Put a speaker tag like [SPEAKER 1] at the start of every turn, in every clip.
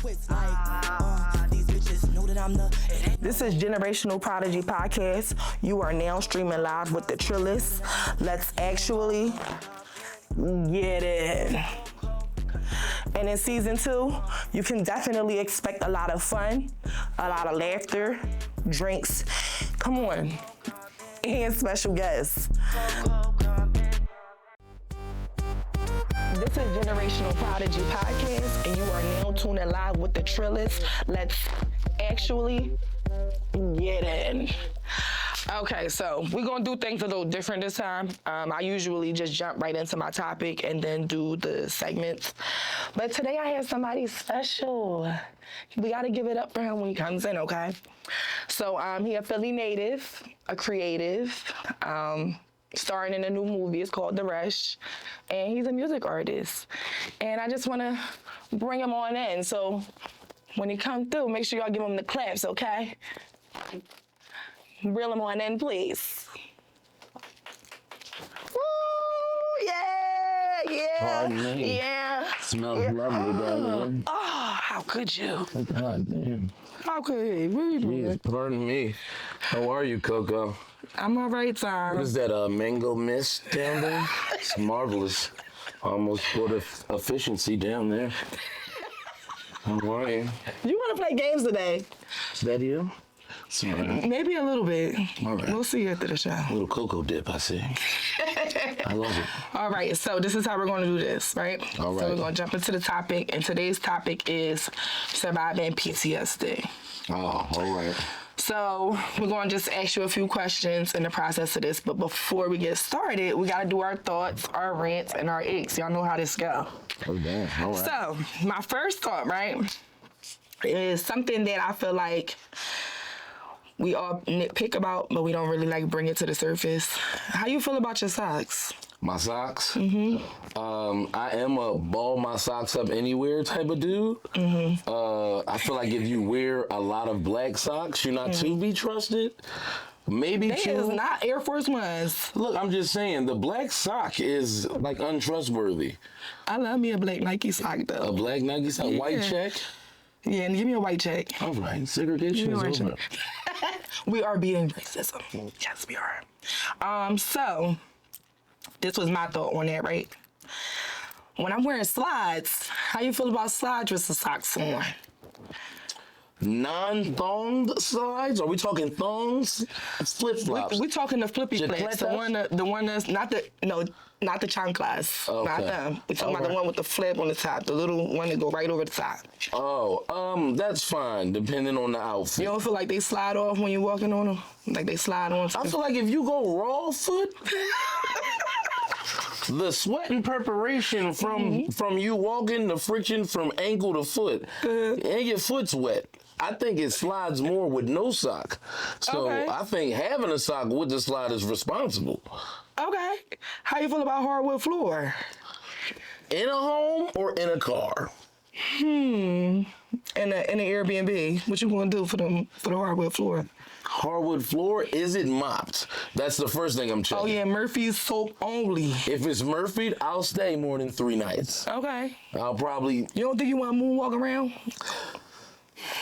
[SPEAKER 1] twist like these bitches know that I'm the.
[SPEAKER 2] This is Generational Prodigy Podcast. You are now streaming live with the Trillis. Let's actually get it. And in season 2, you can definitely expect a lot of fun, a lot of laughter, drinks. Come on. And special guests. This is Generational Prodigy Podcast, and you are now tuning live with the Trillis. Let's actually get in. Okay, so we're gonna do things a little different this time. I usually just jump right into my topic and then do the segments. But today I have somebody special. We gotta give it up for him when he comes in, okay? So he a Philly native, a creative, starring in a new movie. It's called The Rush, and he's a music artist. And I just wanna bring him on in. So when he comes through, make sure y'all give him the claps, okay? Reel him on in, please. Woo! Yeah!
[SPEAKER 3] Pardon me.
[SPEAKER 2] Yeah!
[SPEAKER 3] Smells lovely down there.
[SPEAKER 2] Oh, how could you?
[SPEAKER 3] God damn.
[SPEAKER 2] How could you? What are you doing?
[SPEAKER 3] Yes, pardon me. How are you, Coco?
[SPEAKER 2] I'm all right, Tom.
[SPEAKER 3] What is that, mango mist down there? It's marvelous. Almost put efficiency down there. How are you?
[SPEAKER 2] You want to play games today?
[SPEAKER 3] Is that you? Sorry.
[SPEAKER 2] Maybe a little bit.
[SPEAKER 3] All right.
[SPEAKER 2] We'll see you after the show.
[SPEAKER 3] A little cocoa dip, I see. I love it.
[SPEAKER 2] All right, so this is how we're going to do this, right?
[SPEAKER 3] All right.
[SPEAKER 2] So we're going to jump into the topic, and today's topic is surviving PTSD.
[SPEAKER 3] Oh, all right.
[SPEAKER 2] So we're going to just ask you a few questions in the process of this, but before we get started, we got to do our thoughts, our rants, and our aches. Y'all know how this go.
[SPEAKER 3] Oh, damn. All right.
[SPEAKER 2] So my first thought, right, is something that I feel like we all nitpick about, but we don't really like bring it to the surface. How you feel about your socks?
[SPEAKER 3] My socks?
[SPEAKER 2] Mm-hmm.
[SPEAKER 3] I am a ball my socks up anywhere type of dude.
[SPEAKER 2] Mm-hmm.
[SPEAKER 3] I feel like if you wear a lot of black socks, you're not to be trusted. Maybe
[SPEAKER 2] They is not Air Force Ones.
[SPEAKER 3] Look, I'm just saying, the black sock is like untrustworthy.
[SPEAKER 2] I love me a black Nike sock though.
[SPEAKER 3] A black Nike sock,
[SPEAKER 2] Yeah.
[SPEAKER 3] white check?
[SPEAKER 2] Yeah, and give me a white check.
[SPEAKER 3] All right, segregation is over.
[SPEAKER 2] We are beating racism. Yes, we are. So this was my thought on that, right? When I'm wearing slides, how you feel about slides with the socks on?
[SPEAKER 3] Non-thonged slides? Are we talking thongs? Flip-flops.
[SPEAKER 2] We talking the flippy flats, the one that's not the chanclas,
[SPEAKER 3] Okay.
[SPEAKER 2] not them. We talking about the one with the flip on the top, the little one that go right over the top.
[SPEAKER 3] Oh, that's fine, depending on the outfit.
[SPEAKER 2] You don't feel like they slide off when you're walking on them? Like they slide on?
[SPEAKER 3] I feel like if you go raw foot, the sweat and preparation from you walking, the friction from ankle to foot, and your foot's wet. I think it slides more with no sock. So
[SPEAKER 2] Okay.
[SPEAKER 3] I think having a sock with the slide is responsible.
[SPEAKER 2] Okay. How you feel about hardwood floor?
[SPEAKER 3] In a home or in a car?
[SPEAKER 2] In an Airbnb, what you gonna do for the hardwood floor?
[SPEAKER 3] Hardwood floor, is it mopped? That's the first thing I'm checking.
[SPEAKER 2] Oh yeah, Murphy's soap only.
[SPEAKER 3] If it's Murphy'd, I'll stay more than 3 nights.
[SPEAKER 2] Okay.
[SPEAKER 3] I'll probably...
[SPEAKER 2] You don't think you want to moonwalk around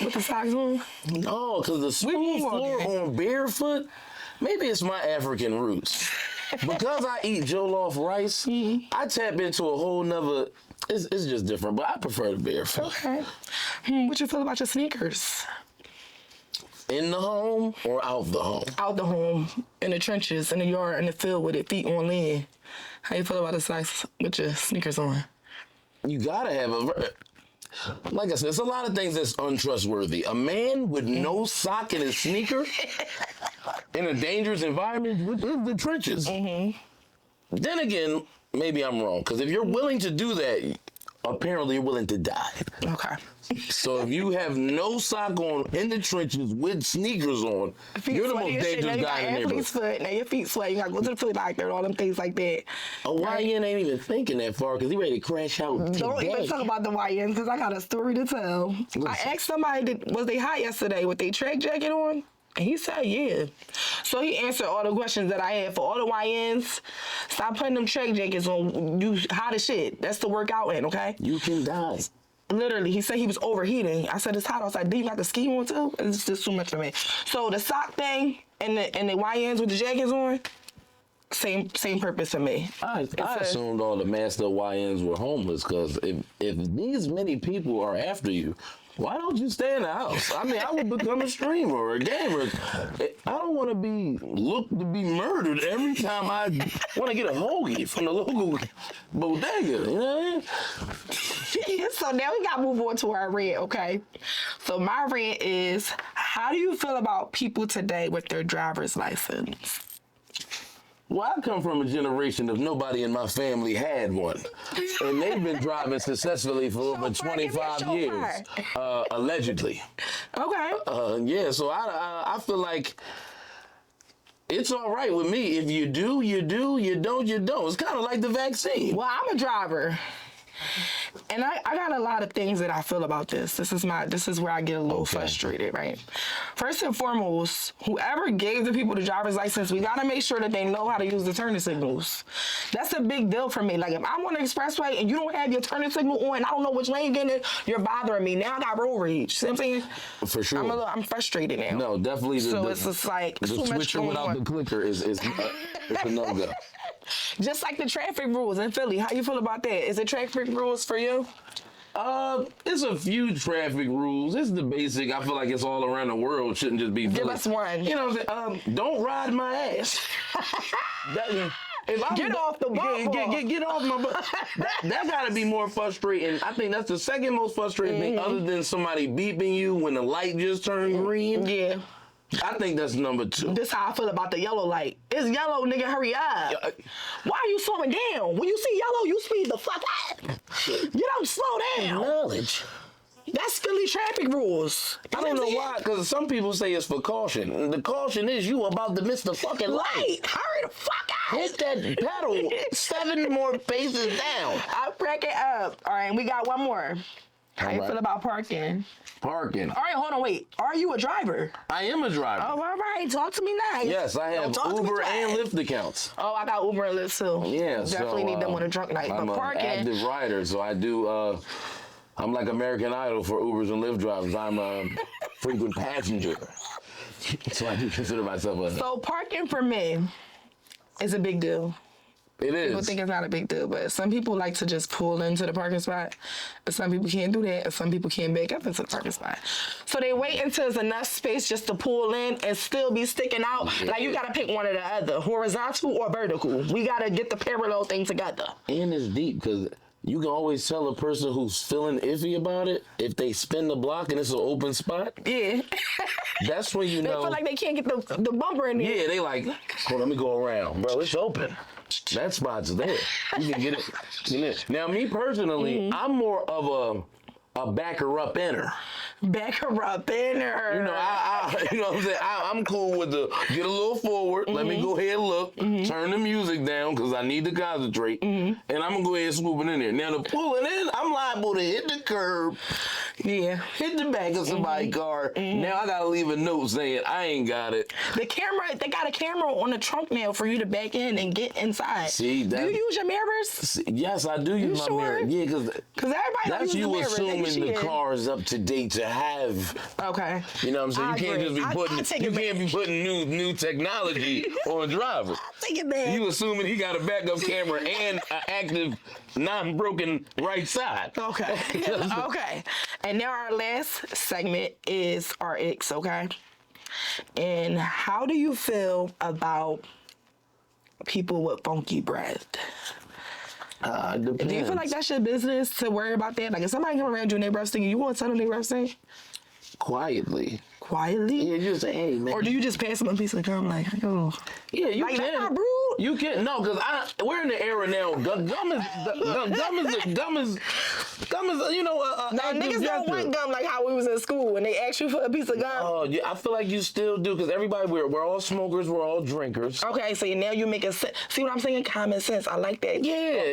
[SPEAKER 2] with the socks on?
[SPEAKER 3] No, because the smooth floor on barefoot, maybe it's my African roots. Because I eat jollof rice, I tap into a whole nother... It's just different, but I prefer the barefoot.
[SPEAKER 2] Okay. What you feel about your sneakers?
[SPEAKER 3] In the home or out the home?
[SPEAKER 2] Out the home, in the trenches, in the yard, in the field with it, feet on land. How you feel about the socks with your sneakers on?
[SPEAKER 3] You gotta have a... Like I said, it's a lot of things that's untrustworthy. A man with no sock in his sneaker in a dangerous environment with the trenches. Then again, maybe I'm wrong, because if you're willing to do that, apparently you're willing to die.
[SPEAKER 2] Okay.
[SPEAKER 3] So if you have no sock on in the trenches with sneakers on, you're the most dangerous guy in the neighborhood.
[SPEAKER 2] Foot, now your feet sweat. You gotta go to the foot doctor and all them things like that.
[SPEAKER 3] A YN ain't even thinking that far because he ready to crash out today.
[SPEAKER 2] Don't even talk about the YN because I got a story to tell. I asked somebody, was they hot yesterday with their track jacket on? And he said, yeah. So he answered all the questions that I had for all the YNs. Stop putting them track jackets on. You hot as shit. That's the workout in, okay?
[SPEAKER 3] You can die.
[SPEAKER 2] Literally, he said he was overheating. I said, it's hot outside. Do you got the ski on too? It's just too much for me. So the sock thing and the YNs with the jackets on, same purpose for me.
[SPEAKER 3] I assumed all the master YNs were homeless, because if these many people are after you, why don't you stay in the house? I mean, I would become a streamer or a gamer. I don't want to be looked to be murdered every time I want to get a hoagie from the local bodega. You know what I mean?
[SPEAKER 2] So now we got to move on to our rant, okay? So my rant is, how do you feel about people today with their driver's license?
[SPEAKER 3] Well, I come from a generation of nobody in my family had one. And they've been driving successfully for over 25 years, allegedly.
[SPEAKER 2] Okay.
[SPEAKER 3] Yeah, so I feel like it's all right with me. If you do, you do. You don't, you don't. It's kind of like the vaccine.
[SPEAKER 2] Well, I'm a driver. And I got a lot of things that I feel about this. This is where I get a little frustrated, right? First and foremost, whoever gave the people the driver's license, we gotta make sure that they know how to use the turning signals. That's a big deal for me. Like, if I'm on the expressway and you don't have your turning signal on, I don't know which lane you're getting in, you're bothering me. Now I got road rage. See what I'm saying?
[SPEAKER 3] For sure.
[SPEAKER 2] I'm frustrated now.
[SPEAKER 3] No, definitely.
[SPEAKER 2] It's just like
[SPEAKER 3] the switcher without the clicker is it's a no-go.
[SPEAKER 2] Just like the traffic rules in Philly. How you feel about that? Is it traffic rules for you?
[SPEAKER 3] It's a few traffic rules. It's the basic. I feel like it's all around the world. Shouldn't just be Philly.
[SPEAKER 2] Give us one.
[SPEAKER 3] You know what I'm saying? Don't ride my ass.
[SPEAKER 2] Get off the bumper.
[SPEAKER 3] Get off my butt. That gotta be more frustrating. I think that's the second most frustrating thing, other than somebody beeping you when the light just turned green.
[SPEAKER 2] Yeah.
[SPEAKER 3] I think that's number 2.
[SPEAKER 2] This how I feel about the yellow light. It's yellow, nigga, hurry up. Why are you slowing down? When you see yellow, you speed the fuck up. You don't slow down.
[SPEAKER 3] Knowledge.
[SPEAKER 2] That's Philly traffic rules.
[SPEAKER 3] I don't know why, because some people say it's for caution. The caution is you about to miss the fucking light.
[SPEAKER 2] Hurry the fuck out.
[SPEAKER 3] Hit that pedal 7 more paces down.
[SPEAKER 2] I'll crack it up. All right, we got one more. How you feel about parking?
[SPEAKER 3] Parking.
[SPEAKER 2] All right, hold on, wait. Are you a driver?
[SPEAKER 3] I am a driver.
[SPEAKER 2] Oh, all right. Talk to me nice.
[SPEAKER 3] Yes, I have Uber and Lyft accounts.
[SPEAKER 2] Oh, I got Uber and Lyft too.
[SPEAKER 3] Yeah,
[SPEAKER 2] definitely need them on a drunk night.
[SPEAKER 3] I'm
[SPEAKER 2] but parking.
[SPEAKER 3] an active rider, so I do. I'm like American Idol for Ubers and Lyft drivers. I'm a frequent passenger, so I do consider myself a.
[SPEAKER 2] So parking for men is a big deal.
[SPEAKER 3] It is.
[SPEAKER 2] People think it's not a big deal, but some people like to just pull into the parking spot. But some people can't do that, and some people can't back up into the parking spot. So they wait until there's enough space just to pull in and still be sticking out. Yeah. Like, you gotta pick one or the other, horizontal or vertical. We gotta get the parallel thing together.
[SPEAKER 3] And it's deep, because you can always tell a person who's feeling iffy about it if they spin the block and it's an open spot.
[SPEAKER 2] Yeah.
[SPEAKER 3] That's when you know.
[SPEAKER 2] They feel like they can't get the bumper in there.
[SPEAKER 3] Yeah, they like, let me go around. Bro, it's open. That spot's there. You can get it. Now, me personally, I'm more of a backer up inner.
[SPEAKER 2] Backer up inner.
[SPEAKER 3] You know, you know what I'm saying? I'm cool with the get a little forward. Let me go ahead and look. Turn the music down because I need to concentrate. And I'm gonna go ahead and swoop it in there. Now, the pulling in, I'm liable to hit the curb.
[SPEAKER 2] Yeah.
[SPEAKER 3] Hit the back of somebody's car. Now I gotta leave a note saying I ain't got it.
[SPEAKER 2] The camera, they got a camera on the trunk now for you to back in and get inside.
[SPEAKER 3] See,
[SPEAKER 2] do you use your mirrors?
[SPEAKER 3] Yes, I do use my mirror. Yeah, because
[SPEAKER 2] everybody
[SPEAKER 3] that's you assuming the car is up to date to have.
[SPEAKER 2] Okay.
[SPEAKER 3] You know what I'm saying? You can't just be putting new technology on a driver.
[SPEAKER 2] I'll take it back.
[SPEAKER 3] You assuming he got a backup camera and an active, non-broken right side.
[SPEAKER 2] Okay. Okay. And now our last segment is RX, okay? And how do you feel about people with funky breath?
[SPEAKER 3] Depends.
[SPEAKER 2] Do you feel like that's your business to worry about that? Like, if somebody come around you and they breath stinking, you want to tell them they breath stink?
[SPEAKER 3] Quietly.
[SPEAKER 2] Quietly?
[SPEAKER 3] Yeah, just say, hey, man.
[SPEAKER 2] Or do you just pass them a piece of gum like, oh.
[SPEAKER 3] Yeah, you
[SPEAKER 2] like,
[SPEAKER 3] can.
[SPEAKER 2] That's not rude.
[SPEAKER 3] You can. No, because we're in the era now. Gum is, you know,
[SPEAKER 2] now, niggas don't want gum like how we was in school when they asked you for a piece of gum.
[SPEAKER 3] Oh, yeah, I feel like you still do, because everybody, we're all smokers, we're all drinkers.
[SPEAKER 2] Okay, so now you make sense. See what I'm saying? Common sense. I like that.
[SPEAKER 3] Yeah.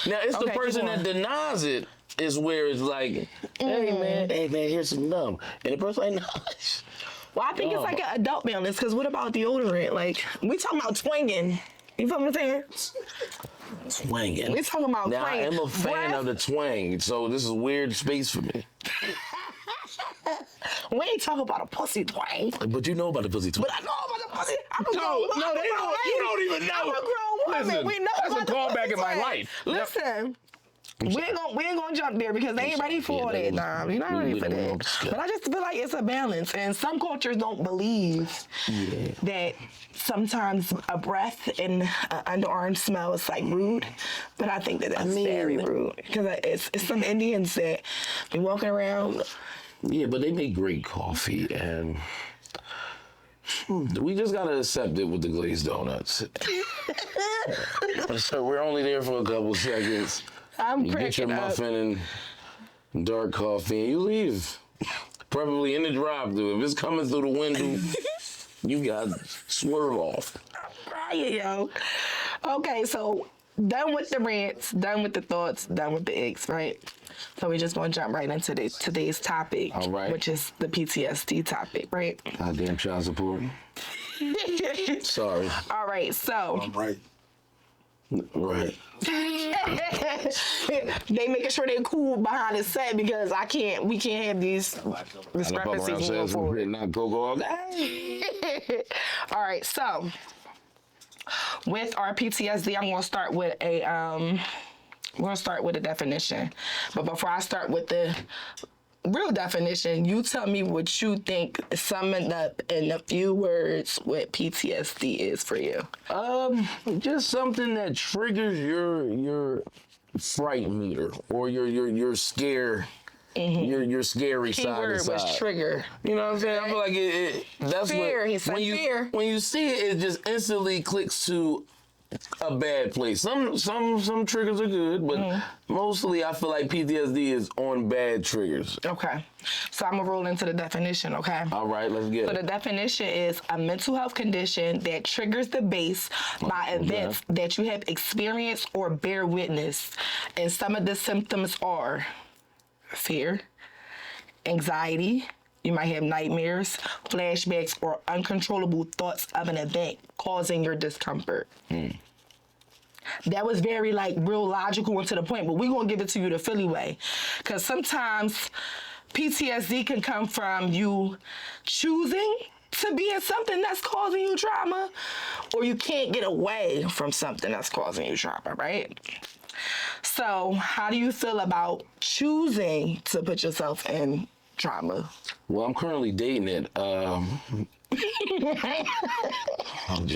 [SPEAKER 3] Now, it's the person that denies it is where it's like, hey, man, here's some gum. And the person like, no.
[SPEAKER 2] Well, I think it's like an adult balance, because what about deodorant? Like, we talking about twinging. You feel what I'm saying?
[SPEAKER 3] Twanging.
[SPEAKER 2] We talking about
[SPEAKER 3] now,
[SPEAKER 2] twang.
[SPEAKER 3] I am a fan of the twang, so this is weird space for me.
[SPEAKER 2] We ain't talking about a pussy twang.
[SPEAKER 3] But you know about the pussy twang.
[SPEAKER 2] But I know about the pussy. I'm a
[SPEAKER 3] No,
[SPEAKER 2] grown
[SPEAKER 3] no,
[SPEAKER 2] woman.
[SPEAKER 3] they don't. You don't even know.
[SPEAKER 2] I'm a grown woman.
[SPEAKER 3] Listen,
[SPEAKER 2] We know
[SPEAKER 3] that's
[SPEAKER 2] about
[SPEAKER 3] a
[SPEAKER 2] the
[SPEAKER 3] callback
[SPEAKER 2] pussy
[SPEAKER 3] in my
[SPEAKER 2] twang.
[SPEAKER 3] life.
[SPEAKER 2] Listen. We ain't gonna jump there because they ain't ready for that. Nah, we're not ready for that. But I just feel like it's a balance, and some cultures don't believe that sometimes a breath and an underarm smell is like rude. But I think that that's very rude because it's some Indians that be walking around.
[SPEAKER 3] Yeah, but they make great coffee, and we just gotta accept it with the glazed donuts. So we're only there for a couple seconds.
[SPEAKER 2] I'm
[SPEAKER 3] You get your
[SPEAKER 2] cracking up.
[SPEAKER 3] muffin and dark coffee, and you leave. Preferably in the drive-thru. If it's coming through the window, you got to swerve off.
[SPEAKER 2] Crying, yo. Okay, so done with the rants, done with the thoughts, done with the eggs, right? So we just gonna jump right into today's topic,
[SPEAKER 3] All right.
[SPEAKER 2] which is the PTSD topic, right?
[SPEAKER 3] Goddamn child support. Sorry.
[SPEAKER 2] All right, so
[SPEAKER 3] Right. Right.
[SPEAKER 2] they making sure they're cool behind the set because we can't have these discrepancies moving forward.
[SPEAKER 3] Not go all
[SPEAKER 2] All right, so with our PTSD, I'm gonna start with a definition. But before I start with the real definition, you tell me what you think, summing up in a few words, what PTSD is for you.
[SPEAKER 3] Just something that triggers your fright meter or your scare. Your scary side
[SPEAKER 2] Keyword
[SPEAKER 3] inside.
[SPEAKER 2] was trigger.
[SPEAKER 3] You know what I'm saying? I feel like that's
[SPEAKER 2] Fear,
[SPEAKER 3] what
[SPEAKER 2] he said fear.
[SPEAKER 3] when you see it, it just instantly clicks to a bad place. Some triggers are good, but mostly I feel like PTSD is on bad triggers.
[SPEAKER 2] Okay, so I'm gonna roll into the definition, okay?
[SPEAKER 3] All right, let's get
[SPEAKER 2] So the
[SPEAKER 3] it.
[SPEAKER 2] definition is a mental health condition that triggers the base by events that you have experienced or bear witness. And some of the symptoms are fear, anxiety, you might have nightmares, flashbacks, or uncontrollable thoughts of an event causing your discomfort. That was very real logical and to the point, but we're gonna give it to you the Philly way. Cause sometimes PTSD can come from you choosing to be in something that's causing you trauma, or you can't get away from something that's causing you trauma, right? So how do you feel about choosing to put yourself in trauma?
[SPEAKER 3] Well, I'm currently dating it.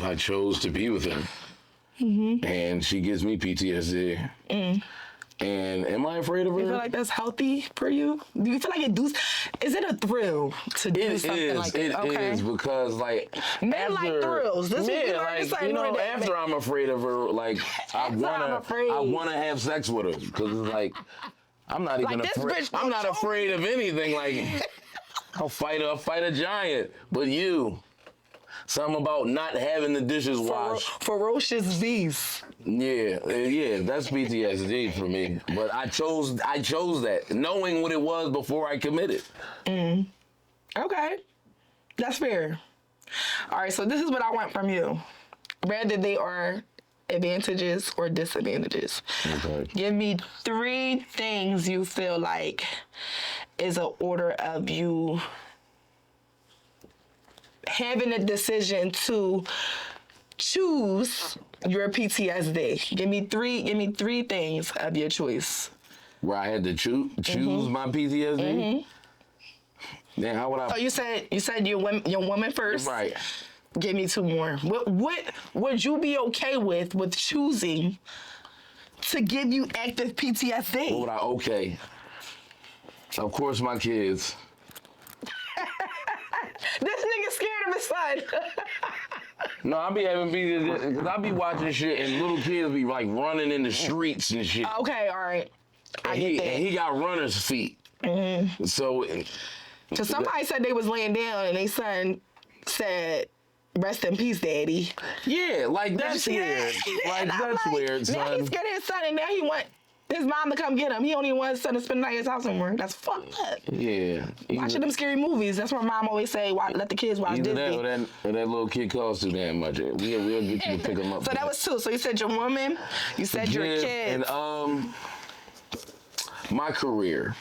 [SPEAKER 3] I chose to be with him, and she gives me PTSD. And am I afraid of her?
[SPEAKER 2] You feel like that's healthy for you? Do you feel like is it a thrill to do something like that?
[SPEAKER 3] It is because
[SPEAKER 2] Men like thrills. This
[SPEAKER 3] yeah,
[SPEAKER 2] is like
[SPEAKER 3] after I'm afraid of her, I
[SPEAKER 2] I'm
[SPEAKER 3] wanna have sex with her because it's like I'm not even
[SPEAKER 2] this
[SPEAKER 3] afraid.
[SPEAKER 2] bitch
[SPEAKER 3] I'm
[SPEAKER 2] don't
[SPEAKER 3] not
[SPEAKER 2] choke
[SPEAKER 3] afraid of anything. I'll fight a giant, but you. Something about not having the dishes washed.
[SPEAKER 2] Ferocious beast.
[SPEAKER 3] Yeah, that's PTSD for me. But I chose that, knowing what it was before I committed.
[SPEAKER 2] Okay, that's fair. All right, so this is what I want from you. Whether they are advantages or disadvantages.
[SPEAKER 3] Okay.
[SPEAKER 2] Give me 3 things you feel like is an order of you having a decision to choose your PTSD. Give me three things of your choice.
[SPEAKER 3] Where I had to choose my PTSD. Then how would I?
[SPEAKER 2] So you said your woman first.
[SPEAKER 3] Right.
[SPEAKER 2] Give me 2 more. What would you be okay with choosing to give you active PTSD?
[SPEAKER 3] What would I? Okay. Of course, my kids.
[SPEAKER 2] This nigga scared of his son.
[SPEAKER 3] No, I be having PTSD because I be watching shit and little kids be running in the streets and shit.
[SPEAKER 2] Okay, all right. I get that.
[SPEAKER 3] And he got runner's feet. So.
[SPEAKER 2] Cause somebody said they was laying down and they son said, "Rest in peace, Daddy."
[SPEAKER 3] Yeah, that's weird. That's weird, son.
[SPEAKER 2] Now he scared of his son and now he want his mom to come get him. He don't even want his son to spend the night at his house anymore. That's fucked up.
[SPEAKER 3] Yeah.
[SPEAKER 2] Watching them scary movies. That's what mom always say. Let the kids watch
[SPEAKER 3] Either
[SPEAKER 2] Disney.
[SPEAKER 3] that or that little kid costs too damn much. We'll get you to pick him up.
[SPEAKER 2] So that was two. So you said your woman, you said your kids.
[SPEAKER 3] And my career.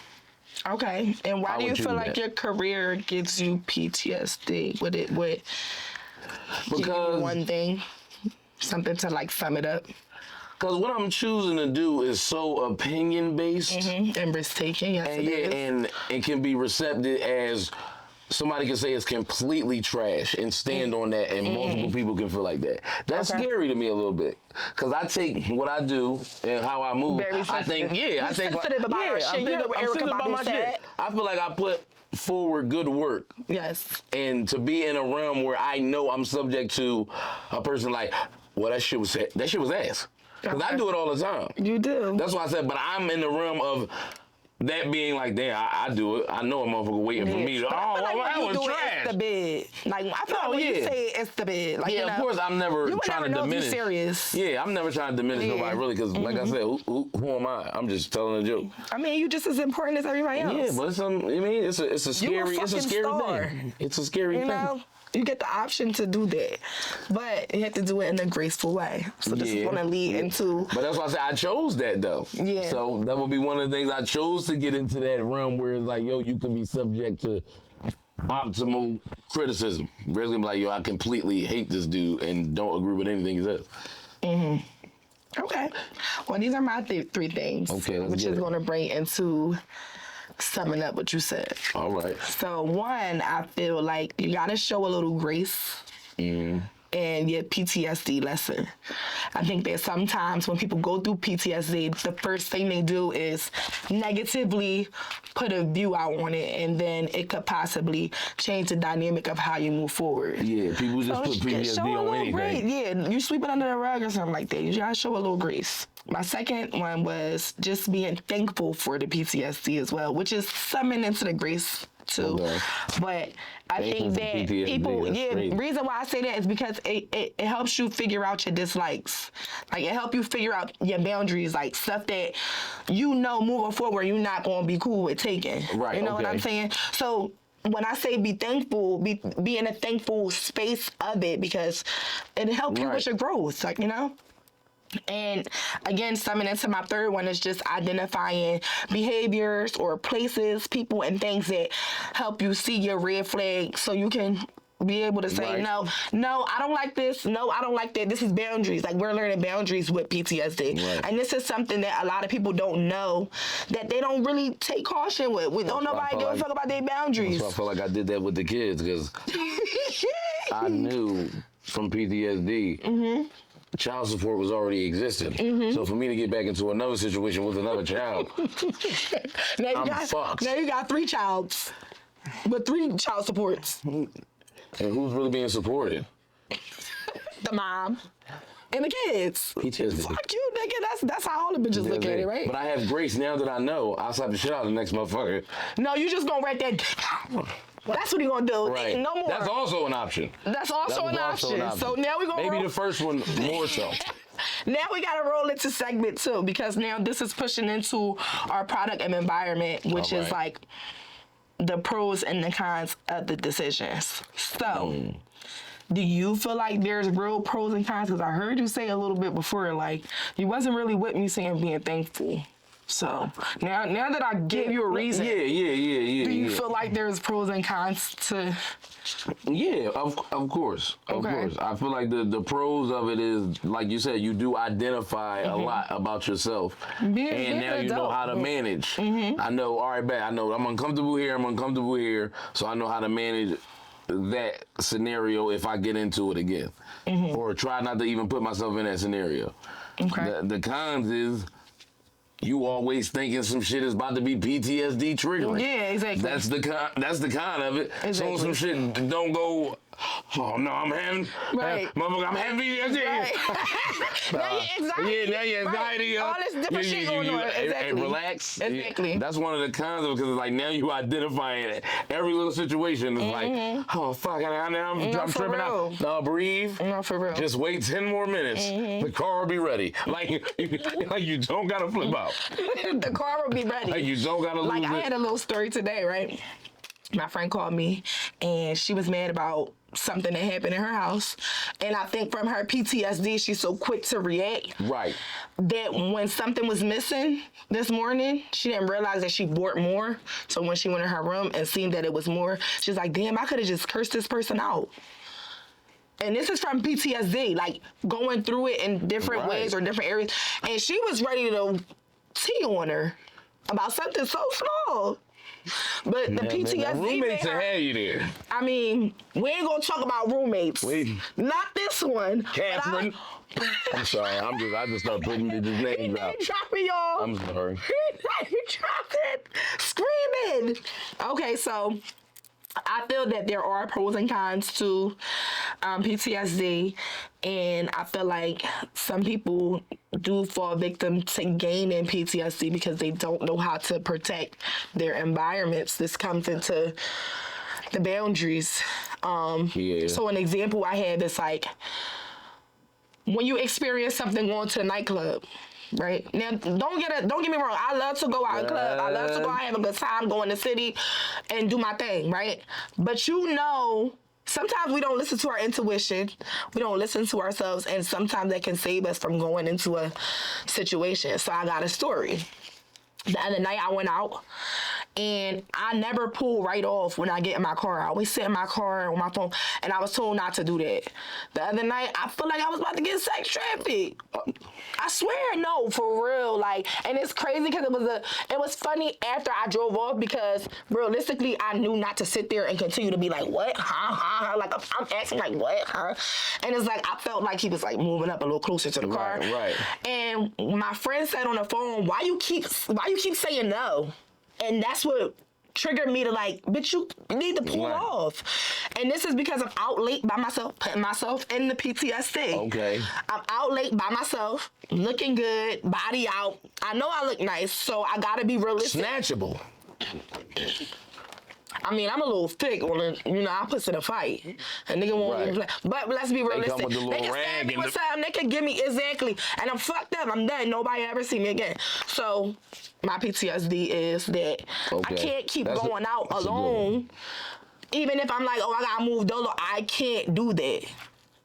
[SPEAKER 2] Okay. And why
[SPEAKER 3] How
[SPEAKER 2] do you
[SPEAKER 3] would you
[SPEAKER 2] feel
[SPEAKER 3] do
[SPEAKER 2] like
[SPEAKER 3] that?
[SPEAKER 2] your career gives you PTSD? Would give you
[SPEAKER 3] Because
[SPEAKER 2] one thing? Something to like sum it up.
[SPEAKER 3] Because what I'm choosing to do is so opinion based.
[SPEAKER 2] And risk taking, yes,
[SPEAKER 3] And
[SPEAKER 2] it is.
[SPEAKER 3] and it can be received as somebody can say it's completely trash and stand on that, and multiple people can feel like that. That's
[SPEAKER 2] Okay.
[SPEAKER 3] scary to me a little bit, because I take what I do and how I move.
[SPEAKER 2] Very
[SPEAKER 3] I think,
[SPEAKER 2] sensitive.
[SPEAKER 3] I
[SPEAKER 2] You're
[SPEAKER 3] think,
[SPEAKER 2] sensitive about your shit. You know what
[SPEAKER 3] I'm
[SPEAKER 2] Erica
[SPEAKER 3] sensitive about
[SPEAKER 2] Badu
[SPEAKER 3] my
[SPEAKER 2] said?
[SPEAKER 3] shit. I feel like I put forward good work,
[SPEAKER 2] Yes.
[SPEAKER 3] and to be in a realm where I know I'm subject to a person like, well, that shit was ass. Because I
[SPEAKER 2] Okay.
[SPEAKER 3] do it all the time.
[SPEAKER 2] You do.
[SPEAKER 3] That's why I said, but I'm in the realm of that being like, damn, I do it. I know a motherfucker waiting for me. To,
[SPEAKER 2] But I feel like
[SPEAKER 3] that
[SPEAKER 2] when
[SPEAKER 3] was
[SPEAKER 2] you do
[SPEAKER 3] trash.
[SPEAKER 2] It's the bid. Like I feel like when you
[SPEAKER 3] yeah.
[SPEAKER 2] say it's the bid. Like,
[SPEAKER 3] Yeah,
[SPEAKER 2] you know,
[SPEAKER 3] of course, I'm never
[SPEAKER 2] you would
[SPEAKER 3] trying
[SPEAKER 2] never
[SPEAKER 3] to
[SPEAKER 2] know if
[SPEAKER 3] diminish.
[SPEAKER 2] you serious.
[SPEAKER 3] Yeah, I'm never trying to diminish
[SPEAKER 2] Yeah.
[SPEAKER 3] nobody, really, because like I said, who am I? I'm just telling a joke.
[SPEAKER 2] I mean, you just as important as everybody else.
[SPEAKER 3] Yeah, but it's a scary
[SPEAKER 2] fucking star.
[SPEAKER 3] thing. It's a scary
[SPEAKER 2] You
[SPEAKER 3] thing.
[SPEAKER 2] know, you get the option to do that, but you have to do it in a graceful way. So this is
[SPEAKER 3] Yeah.
[SPEAKER 2] going to lead into.
[SPEAKER 3] But that's why I said I chose that though.
[SPEAKER 2] Yeah.
[SPEAKER 3] So that would be one of the things I chose to get into that realm where it's like, yo, you can be subject to optimal criticism. Really be like, yo, I completely hate this dude and don't agree with anything he says.
[SPEAKER 2] Okay. Well, these are my three things.
[SPEAKER 3] Okay, let's
[SPEAKER 2] which
[SPEAKER 3] get
[SPEAKER 2] is
[SPEAKER 3] it.
[SPEAKER 2] going to bring into summing up what you said.
[SPEAKER 3] All right.
[SPEAKER 2] So one, I feel like you gotta show a little grace in your PTSD lesson. I think that sometimes when people go through PTSD, the first thing they do is negatively put a view out on it, and then it could possibly change the dynamic of how you move forward.
[SPEAKER 3] Yeah, people just
[SPEAKER 2] So
[SPEAKER 3] put PTSD
[SPEAKER 2] show a
[SPEAKER 3] on
[SPEAKER 2] little
[SPEAKER 3] anything.
[SPEAKER 2] grace. Yeah, you sweep it under the rug or something like that. You gotta show a little grace. My second one was just being thankful for the PTSD as well, which is summing into the grace too.
[SPEAKER 3] Okay.
[SPEAKER 2] But I
[SPEAKER 3] Thankful
[SPEAKER 2] think
[SPEAKER 3] for
[SPEAKER 2] that
[SPEAKER 3] PTSD,
[SPEAKER 2] people,
[SPEAKER 3] that's crazy.
[SPEAKER 2] reason why I say that is because it helps you figure out your dislikes. Like it helps you figure out your boundaries, like stuff that you know moving forward you're not gonna be cool with taking.
[SPEAKER 3] Right,
[SPEAKER 2] You know what
[SPEAKER 3] okay.
[SPEAKER 2] I'm saying? So when I say be thankful, be in a thankful space of it, because it helps you
[SPEAKER 3] Right.
[SPEAKER 2] with your growth, like, you know? And again, summing into my third one is just identifying behaviors or places, people, and things that help you see your red flag so you can be able to say,
[SPEAKER 3] Right.
[SPEAKER 2] no, I don't like this. No, I don't like that. This is boundaries. Like, we're learning boundaries with PTSD.
[SPEAKER 3] Right.
[SPEAKER 2] And this is something that a lot of people don't know, that they don't really take caution with. Don't
[SPEAKER 3] why I
[SPEAKER 2] nobody
[SPEAKER 3] feel
[SPEAKER 2] give a
[SPEAKER 3] like-
[SPEAKER 2] fuck about their boundaries.
[SPEAKER 3] So I feel like I did that with the kids, because I knew from PTSD, child support was already existing. So for me to get back into another situation with another child,
[SPEAKER 2] Now you
[SPEAKER 3] I'm
[SPEAKER 2] got,
[SPEAKER 3] fucked.
[SPEAKER 2] Now you got 3 childs with 3 child supports.
[SPEAKER 3] and who's really being supported?
[SPEAKER 2] The mom and the kids.
[SPEAKER 3] PTSD.
[SPEAKER 2] Fuck you, nigga. That's how all the bitches look at it, right?
[SPEAKER 3] But I have grace now that I know. I'll slap the shit out of the next motherfucker.
[SPEAKER 2] No, you just gonna write that. That's what he gonna do.
[SPEAKER 3] Right.
[SPEAKER 2] No more.
[SPEAKER 3] That's also an option.
[SPEAKER 2] That's also
[SPEAKER 3] That
[SPEAKER 2] an
[SPEAKER 3] was also
[SPEAKER 2] option. So now we gonna
[SPEAKER 3] maybe
[SPEAKER 2] roll.
[SPEAKER 3] the first one more so.
[SPEAKER 2] Now we gotta roll into segment 2, because now this is pushing into our product and environment, which
[SPEAKER 3] All
[SPEAKER 2] is
[SPEAKER 3] right.
[SPEAKER 2] like the pros and the cons of the decisions. So, do you feel like there's real pros and cons? Because I heard you say a little bit before, like you wasn't really with me saying being thankful. So now that I gave you a reason,
[SPEAKER 3] Yeah.
[SPEAKER 2] do you feel like there's pros and cons to?
[SPEAKER 3] Yeah, of course. Of
[SPEAKER 2] Okay.
[SPEAKER 3] course. I feel like the pros of it is, like you said, you do identify a lot about yourself.
[SPEAKER 2] Being
[SPEAKER 3] and now you know
[SPEAKER 2] adult.
[SPEAKER 3] how to manage. I know, all right, bet. I know I'm uncomfortable here, so I know how to manage that scenario if I get into it again. Or try not to even put myself in that scenario.
[SPEAKER 2] Okay.
[SPEAKER 3] The cons is you always thinking some shit is about to be PTSD triggering.
[SPEAKER 2] Yeah, exactly.
[SPEAKER 3] That's the con of it. So
[SPEAKER 2] Exactly.
[SPEAKER 3] some shit don't go oh no, I'm having, motherfucker, I'm having PTSD.
[SPEAKER 2] Right. Now your anxiety.
[SPEAKER 3] Yeah, now your anxiety.
[SPEAKER 2] All this different shit going on. Exactly.
[SPEAKER 3] And relax.
[SPEAKER 2] Exactly.
[SPEAKER 3] That's one of the cons of it, because it's like now you identifying it. Every little situation is like, oh fuck, I'm tripping out. No, breathe.
[SPEAKER 2] No, for real.
[SPEAKER 3] Just wait 10 more minutes. The car will be ready. Like you don't gotta flip out.
[SPEAKER 2] The car will be ready.
[SPEAKER 3] Like you don't gotta lose
[SPEAKER 2] Like I
[SPEAKER 3] it.
[SPEAKER 2] had a little story today, right? My friend called me and she was mad about something that happened in her house. And I think from her PTSD, she's so quick to react.
[SPEAKER 3] Right.
[SPEAKER 2] That when something was missing this morning, she didn't realize that she bought more. So when she went in her room and seen that it was more, she's like, damn, I could have just cursed this person out. And this is from PTSD, like going through it in different ways or different areas. And she was ready to tea on her about something so small. But the PTSD
[SPEAKER 3] roommates
[SPEAKER 2] made her,
[SPEAKER 3] had you there.
[SPEAKER 2] I mean, we ain't gonna talk about roommates. Not this one.
[SPEAKER 3] Catherine. I'm sorry. I just started putting these names out.
[SPEAKER 2] Dropping y'all.
[SPEAKER 3] I'm sorry.
[SPEAKER 2] You dropped it. Screaming. Okay, so I feel that there are pros and cons to PTSD, and I feel like some people do fall victim to gaining PTSD because they don't know how to protect their environments. This comes into the boundaries. So an example I have is like when you experience something going to the nightclub. Right now, don't get me wrong. I love to go out club. I love to go out, have a good time, go in the city, and do my thing. Right, but you know, sometimes we don't listen to our intuition. We don't listen to ourselves, and sometimes that can save us from going into a situation. So I got a story. The other night I went out, and I never pull right off when I get in my car. I always sit in my car on my phone, and I was told not to do that. The other night, I feel like I was about to get sex trafficked. I swear, no, for real. Like, and it's crazy because it was funny after I drove off because realistically, I knew not to sit there and continue to be like, what? Huh? Like, I'm asking like, what? Huh? And it's like, I felt like he was like moving up a little closer to the car.
[SPEAKER 3] Right.
[SPEAKER 2] And my friend said on the phone, why you keep saying no? And that's what triggered me to like, bitch, you need to pull off. And this is because I'm out late by myself, putting myself in the PTSD.
[SPEAKER 3] Okay.
[SPEAKER 2] I'm out late by myself, looking good, body out. I know I look nice, so I gotta be realistic.
[SPEAKER 3] Snatchable.
[SPEAKER 2] I mean, I'm a little thick on it, you know, I put in a fight. A nigga won't even play. But let's be realistic.
[SPEAKER 3] They come with the little
[SPEAKER 2] can stab
[SPEAKER 3] rag
[SPEAKER 2] me with something, they can give me, exactly. And I'm fucked up, I'm done. Nobody ever see me again. So my PTSD is that I can't keep going out alone. Even if I'm like, oh, I gotta move dolo, I can't do that.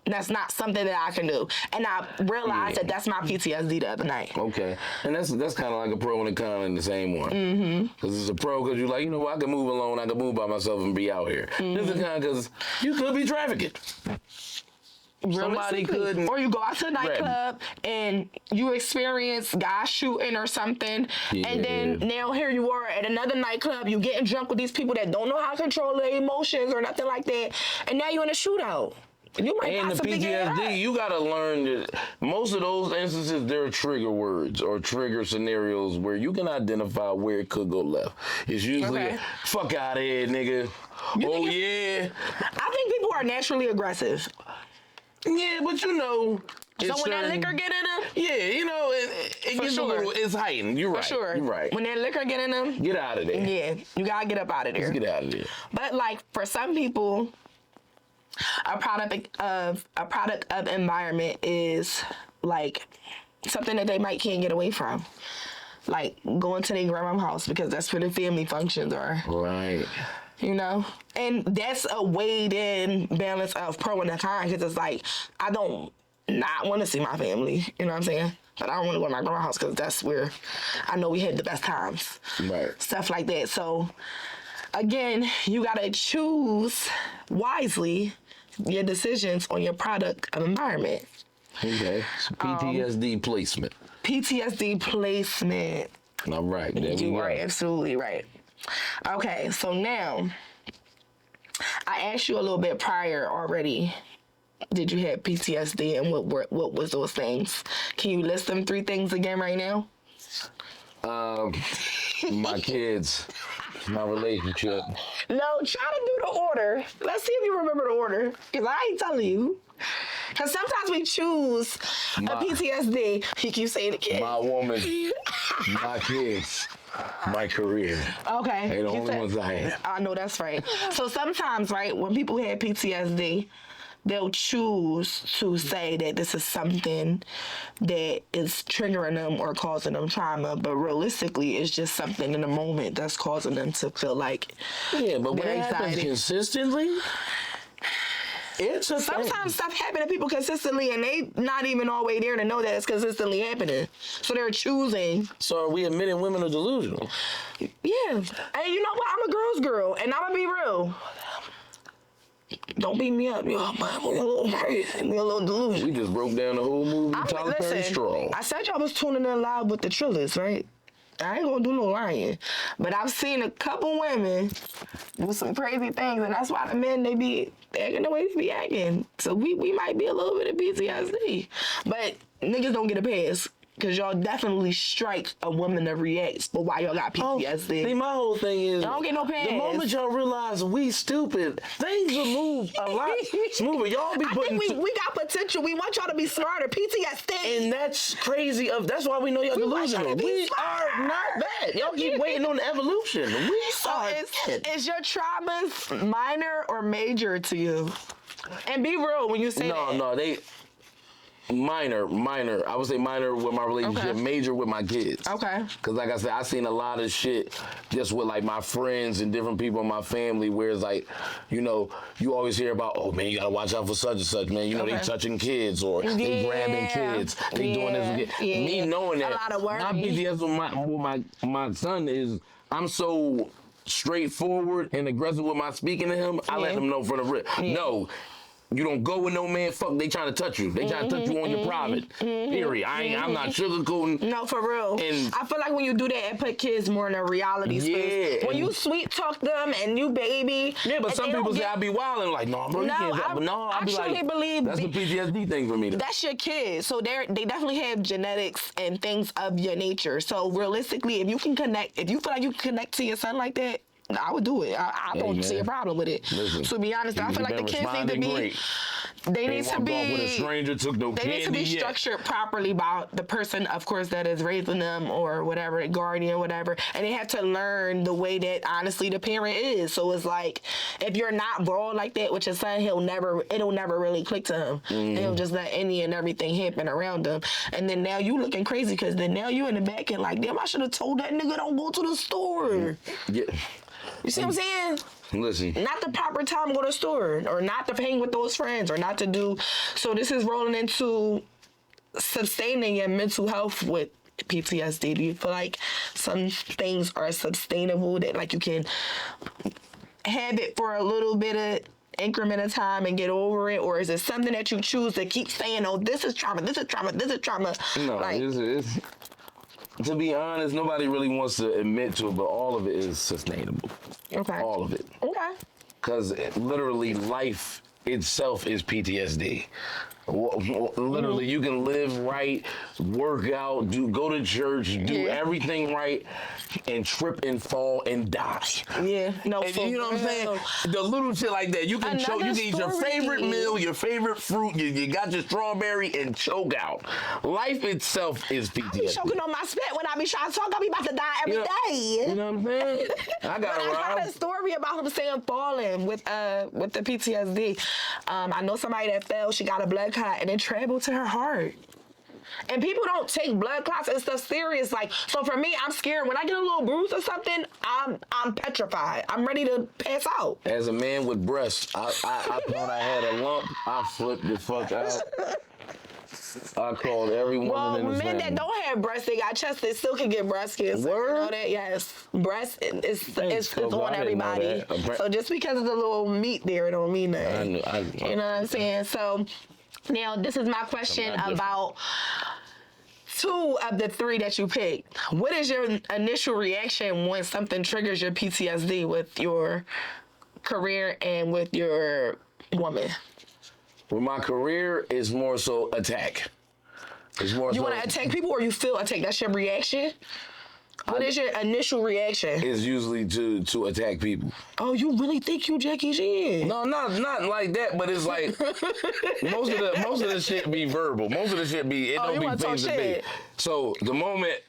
[SPEAKER 2] That's not something that I can do. And I realized that that's my PTSD the other night.
[SPEAKER 3] Okay. And that's kind of like a pro and a con in the same one. Because it's a pro because you're like, you know what, I can move alone, I can move by myself and be out here. This is a con because you could be trafficked. Somebody could.
[SPEAKER 2] Or you go out to a nightclub and you experience guys shooting or something. Yeah. And then now here you are at another nightclub, you getting drunk with these people that don't know how to control their emotions or nothing like that. And now you're in a shootout. You might
[SPEAKER 3] and the PTSD, you gotta learn that most of those instances, there are trigger words or trigger scenarios where you can identify where it could go left. It's usually, fuck out of here, nigga. Yeah.
[SPEAKER 2] I think people are naturally aggressive.
[SPEAKER 3] Yeah, but you know.
[SPEAKER 2] So when that liquor get in them?
[SPEAKER 3] Yeah, you know, it gets a little, it's heightened. You're right.
[SPEAKER 2] For sure.
[SPEAKER 3] You're right.
[SPEAKER 2] When that liquor get in them?
[SPEAKER 3] Get out of there.
[SPEAKER 2] Yeah, you gotta get up out of there.
[SPEAKER 3] Just get out of there.
[SPEAKER 2] But like, for some people, a product of environment is like something that they can't get away from. Like going to their grandma's house because that's where the family functions are.
[SPEAKER 3] Right.
[SPEAKER 2] You know? And that's a weighed in balance of pro and con because it's like, I don't not want to see my family. You know what I'm saying? But I don't want to go to my grandma's house because that's where I know we had the best times.
[SPEAKER 3] Right.
[SPEAKER 2] Stuff like that. So again, you gotta choose wisely your decisions on your product of environment.
[SPEAKER 3] Okay. So PTSD placement.
[SPEAKER 2] PTSD placement.
[SPEAKER 3] All right. There
[SPEAKER 2] You are absolutely right. Okay, so now I asked you a little bit prior already. Did you have PTSD and what was those things? Can you list them 3 things again right now?
[SPEAKER 3] My kids. My relationship.
[SPEAKER 2] No, try to do the order. Let's see if you remember the order. Because I ain't telling you. Because sometimes we choose a PTSD. He keeps saying the kid.
[SPEAKER 3] My woman, my kids, my career.
[SPEAKER 2] Okay.
[SPEAKER 3] They the only ones I have.
[SPEAKER 2] I know that's right. So sometimes, right, when people have PTSD, they'll choose to say that this is something that is triggering them or causing them trauma, but realistically, it's just something in the moment that's causing them to feel like
[SPEAKER 3] Yeah, but when
[SPEAKER 2] their
[SPEAKER 3] it happens
[SPEAKER 2] anxiety.
[SPEAKER 3] consistently, it's a thing.
[SPEAKER 2] Sometimes stuff happen to people consistently, and they not even all the way there to know that it's consistently happening. So they're choosing.
[SPEAKER 3] So are we admitting women are delusional?
[SPEAKER 2] Yeah. And you know what? I'm a girl's girl, and I'm gonna be real. Don't beat me up, yo. I'm a little crazy. I'm a little delusional.
[SPEAKER 3] We just broke down the whole movie, Tyler Perry Straw.
[SPEAKER 2] I said y'all was tuning in live with the Trillis, right? I ain't gonna do no lying. But I've seen a couple women do some crazy things, and that's why the men, they be acting the way they be acting. So we might be a little bit of PTSD. But niggas don't get a pass. Because y'all definitely strike a woman to react for why y'all got PTSD.
[SPEAKER 3] See, my whole thing is,
[SPEAKER 2] Don't get no pass.
[SPEAKER 3] the moment y'all realize we stupid, things will move a lot smoother. Y'all be
[SPEAKER 2] I
[SPEAKER 3] putting...
[SPEAKER 2] think we got potential. We want y'all to be smarter. PTSD.
[SPEAKER 3] And that's crazy. That's why we know y'all
[SPEAKER 2] want y'all
[SPEAKER 3] delusional.
[SPEAKER 2] to be
[SPEAKER 3] We
[SPEAKER 2] smart.
[SPEAKER 3] are not bad. Y'all keep waiting on the evolution. We
[SPEAKER 2] So
[SPEAKER 3] are bad.
[SPEAKER 2] is your traumas minor or major to you? And be real when you say that.
[SPEAKER 3] No, they... Minor. I would say minor with my relationship,
[SPEAKER 2] Okay.
[SPEAKER 3] major with my kids.
[SPEAKER 2] Okay.
[SPEAKER 3] Because like I said, I seen a lot of shit just with like my friends and different people in my family where it's like, you know, you always hear about, oh man, you gotta watch out for such and such, man. You know, they
[SPEAKER 2] Okay.
[SPEAKER 3] touching kids or they grabbing kids. They doing this with kids.
[SPEAKER 2] Yeah.
[SPEAKER 3] Me knowing that,
[SPEAKER 2] A lot of worry.
[SPEAKER 3] my PTSD with my son is, I'm so straightforward and aggressive with my speaking to him, I let
[SPEAKER 2] Yeah.
[SPEAKER 3] him know from the rip.
[SPEAKER 2] Yeah.
[SPEAKER 3] No. You don't go with no man, fuck, they trying to touch you. They trying to touch you on your private. Period. I'm not sugarcoating.
[SPEAKER 2] No, for real.
[SPEAKER 3] And-
[SPEAKER 2] I feel like when you do that, it put kids more in a reality space.
[SPEAKER 3] Yeah,
[SPEAKER 2] When
[SPEAKER 3] and-
[SPEAKER 2] you sweet talk them and you baby.
[SPEAKER 3] Yeah, but
[SPEAKER 2] and
[SPEAKER 3] some
[SPEAKER 2] they don't
[SPEAKER 3] people say
[SPEAKER 2] get-
[SPEAKER 3] I be wilding like, no, bro, you
[SPEAKER 2] No,
[SPEAKER 3] can't.
[SPEAKER 2] I
[SPEAKER 3] I be
[SPEAKER 2] truly
[SPEAKER 3] like,
[SPEAKER 2] believe
[SPEAKER 3] that's the PTSD thing for me.
[SPEAKER 2] That's your kid. So they definitely have genetics and things of your nature. So realistically, if you can connect, if you feel like you can connect to your son like that, I would do it. I don't
[SPEAKER 3] man.
[SPEAKER 2] see a problem with it.
[SPEAKER 3] Listen,
[SPEAKER 2] to be honest, I feel like the kids need to be.
[SPEAKER 3] Great.
[SPEAKER 2] They need
[SPEAKER 3] Ain't
[SPEAKER 2] to
[SPEAKER 3] walked off with a
[SPEAKER 2] be.
[SPEAKER 3] stranger, took no
[SPEAKER 2] They
[SPEAKER 3] candy
[SPEAKER 2] need to be
[SPEAKER 3] yet.
[SPEAKER 2] structured properly by the person, of course, that is raising them or whatever, guardian, whatever. And they have to learn the way that honestly the parent is. So it's like if you're not broad like that with your son, it'll never really click to him. And he'll just let any and everything happen around him. And then now you looking crazy because then now you in the back and like, damn, I should have told that nigga don't go to the store.
[SPEAKER 3] Yeah.
[SPEAKER 2] You see what I'm saying?
[SPEAKER 3] Listen.
[SPEAKER 2] Not the proper time to go to the store or not to hang with those friends or not to do. So this is rolling into sustaining your mental health with PTSD. Do you feel like some things are sustainable that like you can have it for a little bit of increment of time and get over it? Or is it something that you choose to keep saying, oh, this is trauma, this is trauma, this is trauma?
[SPEAKER 3] No,
[SPEAKER 2] like,
[SPEAKER 3] it's to be honest, nobody really wants to admit to it, but all of it is sustainable.
[SPEAKER 2] okay.
[SPEAKER 3] All of it.
[SPEAKER 2] Okay.
[SPEAKER 3] Because literally life itself is PTSD. Literally, you can live right, work out, go to church, do everything right, and trip and fall and die.
[SPEAKER 2] Yeah. No,
[SPEAKER 3] And
[SPEAKER 2] for
[SPEAKER 3] you know what I'm saying?
[SPEAKER 2] real.
[SPEAKER 3] The little shit like that. You can choke. You can eat your
[SPEAKER 2] story.
[SPEAKER 3] favorite meal, your favorite fruit. You got your strawberry and choke out. Life itself is
[SPEAKER 2] I be
[SPEAKER 3] PTSD.
[SPEAKER 2] choking on my spit when I be trying to talk. I be about to die every day.
[SPEAKER 3] You know what I'm saying? I got
[SPEAKER 2] But I heard a
[SPEAKER 3] around.
[SPEAKER 2] story about him saying falling with the PTSD. I know somebody that fell. She got a blood clot and it traveled to her heart. And people don't take blood clots and stuff serious. Like, so for me, I'm scared. When I get a little bruise or something, I'm petrified. I'm ready to pass out.
[SPEAKER 3] As a man with breasts, I thought I had a lump. I flipped the fuck out. I called every woman
[SPEAKER 2] Well,
[SPEAKER 3] in the
[SPEAKER 2] men
[SPEAKER 3] family.
[SPEAKER 2] that don't have breasts, they got chest, they still can get breast cancer.
[SPEAKER 3] Word?
[SPEAKER 2] You know that? Yes. Breast is
[SPEAKER 3] Thanks, Coco.
[SPEAKER 2] on
[SPEAKER 3] I didn't know
[SPEAKER 2] everybody.
[SPEAKER 3] that.
[SPEAKER 2] So just because it's a little meat there, it don't mean nothing.
[SPEAKER 3] I
[SPEAKER 2] You know what I'm saying? So now this is my question
[SPEAKER 3] I'm not
[SPEAKER 2] about 2 of the 3 that you picked. What is your initial reaction when something triggers your PTSD with your career and with your woman?
[SPEAKER 3] With my career, it's more so attack. It's more
[SPEAKER 2] You
[SPEAKER 3] so.
[SPEAKER 2] want to attack people or you feel attacked? That's your reaction? What is your initial reaction?
[SPEAKER 3] It's usually to attack people.
[SPEAKER 2] Oh, you really think you Jackie Chan?
[SPEAKER 3] No, not like that, but it's like most of the shit be verbal. Most of the shit be
[SPEAKER 2] Oh, you
[SPEAKER 3] don't
[SPEAKER 2] wanna
[SPEAKER 3] be
[SPEAKER 2] talk
[SPEAKER 3] face to
[SPEAKER 2] shit?
[SPEAKER 3] face. So the moment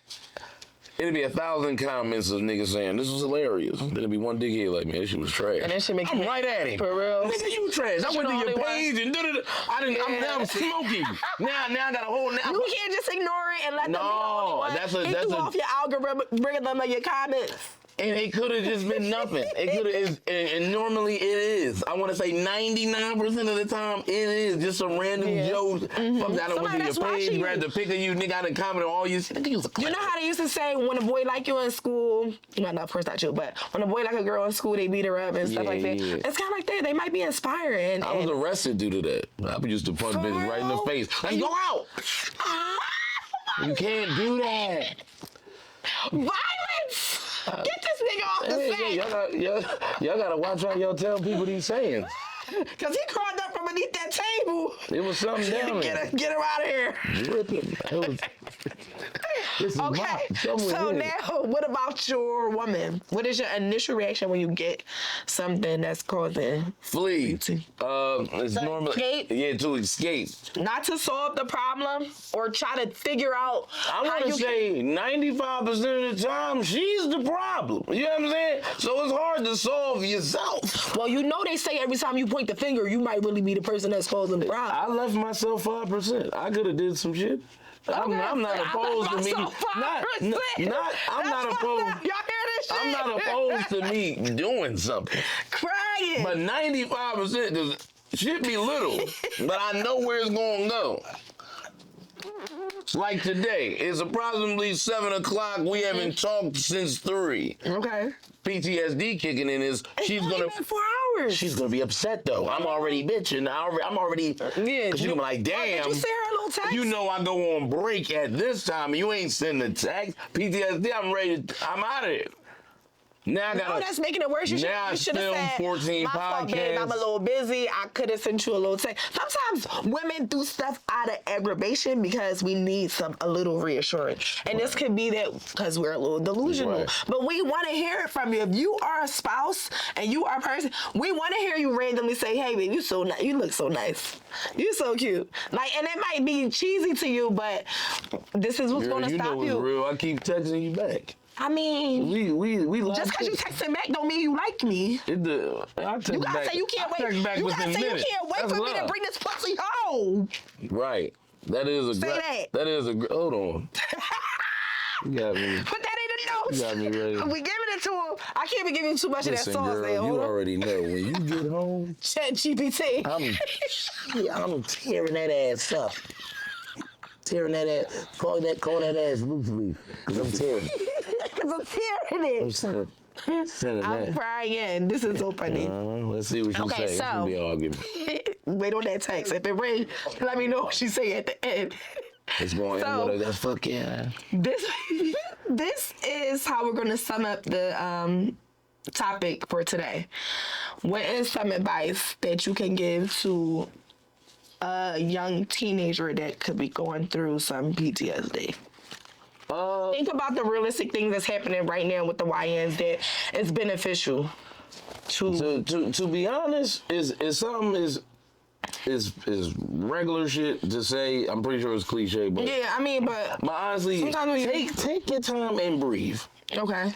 [SPEAKER 3] it'll be 1,000 comments of niggas saying this was hilarious. Then it'll be one dickhead like, man, this shit was trash.
[SPEAKER 2] And that shit make
[SPEAKER 3] I'm
[SPEAKER 2] you
[SPEAKER 3] right at him.
[SPEAKER 2] For real?
[SPEAKER 3] Nigga, you trash. I went to
[SPEAKER 2] the
[SPEAKER 3] your
[SPEAKER 2] only
[SPEAKER 3] page and da-da-da. I'm smoking. Now I got a whole now.
[SPEAKER 2] You can't just ignore it and let them be the only one.
[SPEAKER 3] that's
[SPEAKER 2] He threw off your algorithm of your comments.
[SPEAKER 3] And it could have just been nothing. It could have, and normally it is. I want to say 99% of the time, it is just some random joke. Fuck, I done went to your page, grabbed a pic of you, nigga, I done commented on all you shit. You
[SPEAKER 2] know how they used to say when a boy like you in school, well, no, of course not you, but when a boy like a girl in school, they beat her up and stuff like that.
[SPEAKER 3] Yeah.
[SPEAKER 2] It's kind of like that. They might be inspiring.
[SPEAKER 3] I was arrested due to that. I used to punch bitches right in the face. Let's go out. You can't do that.
[SPEAKER 2] Violence! Get this nigga off the set.
[SPEAKER 3] Y'all gotta watch how y'all tell people these sayings.
[SPEAKER 2] Because he crawled up from beneath that table.
[SPEAKER 3] It was something down there.
[SPEAKER 2] Get her out of here.
[SPEAKER 3] Dripping.
[SPEAKER 2] Okay, so now what about your woman? What is your initial reaction when you get something that's causing
[SPEAKER 3] flee? It's normally to escape.
[SPEAKER 2] Not to solve the problem or try to figure out.
[SPEAKER 3] I want to say 95% of the time she's the problem. You know what I'm saying? So it's hard to solve yourself.
[SPEAKER 2] Well, you know they say every time you point the finger, you might really be the person that's causing the problem.
[SPEAKER 3] I left myself 5%. I could have did some shit.
[SPEAKER 2] Okay.
[SPEAKER 3] I'm not opposed to me. I'm not opposed.
[SPEAKER 2] Y'all hear this shit?
[SPEAKER 3] I'm not opposed to me doing something.
[SPEAKER 2] Crying.
[SPEAKER 3] But 95%, cause shit be little, but I know where it's gonna go. Like today, it's approximately 7 o'clock. We haven't talked since 3.
[SPEAKER 2] Okay.
[SPEAKER 3] Ptsd kicking in is she's
[SPEAKER 2] only
[SPEAKER 3] gonna
[SPEAKER 2] been 4 hours.
[SPEAKER 3] She's gonna be upset though. I'm already bitching. I'm already.
[SPEAKER 2] Yeah.
[SPEAKER 3] She's gonna be like, damn.
[SPEAKER 2] Did you send her a little text?
[SPEAKER 3] You know I go on break at this time and you ain't sending a text. PTSD, I'm ready. I'm out of it. Now I gotta.
[SPEAKER 2] No, that's making it worse. You should have said,
[SPEAKER 3] 14
[SPEAKER 2] my fault,
[SPEAKER 3] podcasts.
[SPEAKER 2] babe, I'm a little busy. I could have sent you a little text. Sometimes women do stuff out of aggravation because we need a little reassurance. And this could be that because we're a little delusional.
[SPEAKER 3] Right.
[SPEAKER 2] But we want to hear it from you. If you are a spouse and you are a person, we want to hear you randomly say, hey, babe, you so nice. You look so nice. You so cute. Like, and it might be cheesy to you, but this is what's going to stop you.
[SPEAKER 3] You know it's real. I keep texting you back.
[SPEAKER 2] I mean,
[SPEAKER 3] we
[SPEAKER 2] just because you texting back don't mean you like me.
[SPEAKER 3] I text
[SPEAKER 2] You gotta say you can't wait. You gotta say you can't wait for me to bring this pussy home.
[SPEAKER 3] Right. That is a
[SPEAKER 2] Say
[SPEAKER 3] that is a hold on. You got me.
[SPEAKER 2] Put that in the notes.
[SPEAKER 3] You got me ready.
[SPEAKER 2] We giving it to him. I can't be giving you too much of that sauce.
[SPEAKER 3] Girl,
[SPEAKER 2] there.
[SPEAKER 3] you already know when you get home.
[SPEAKER 2] Chat GPT.
[SPEAKER 3] I'm tearing that ass up. Tearing that ass. Call that ass loose leaf. Cause I'm tearing it.
[SPEAKER 2] Because I'm tearing it. I'm crying. This is so funny.
[SPEAKER 3] Let's see what she says.
[SPEAKER 2] So,
[SPEAKER 3] It's gonna be an argument.
[SPEAKER 2] wait on that text. If it rings, let me know what she say at the end.
[SPEAKER 3] It's going
[SPEAKER 2] So,
[SPEAKER 3] that's fuck yeah.
[SPEAKER 2] This is how we're gonna sum up the topic for today. What is some advice that you can give to a young teenager that could be going through some PTSD? Think about the realistic things that's happening right now with the YNs that is beneficial
[SPEAKER 3] To be honest, is something is regular shit to say. I'm pretty sure it's cliche, but
[SPEAKER 2] yeah, I mean, but
[SPEAKER 3] honestly, take your time and breathe.
[SPEAKER 2] Okay.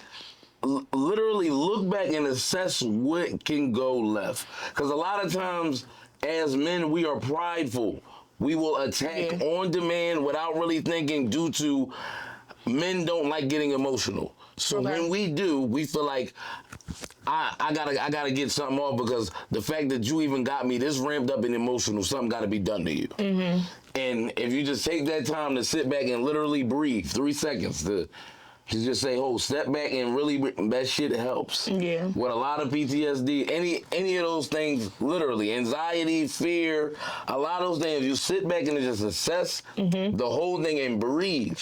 [SPEAKER 3] Literally look back and assess what can go left. Because a lot of times, as men, we are prideful. We will attack on demand without really thinking due to men don't like getting emotional. So when we do, we feel like I gotta get something off because the fact that you even got me this ramped up and emotional, something gotta be done to you. Mm-hmm. And if you just take that time to sit back and literally breathe, 3 seconds to just say, oh, step back and really, that shit helps. Yeah. With a lot of PTSD, any of those things, literally, anxiety, fear, a lot of those things, you sit back and just assess the whole thing and breathe.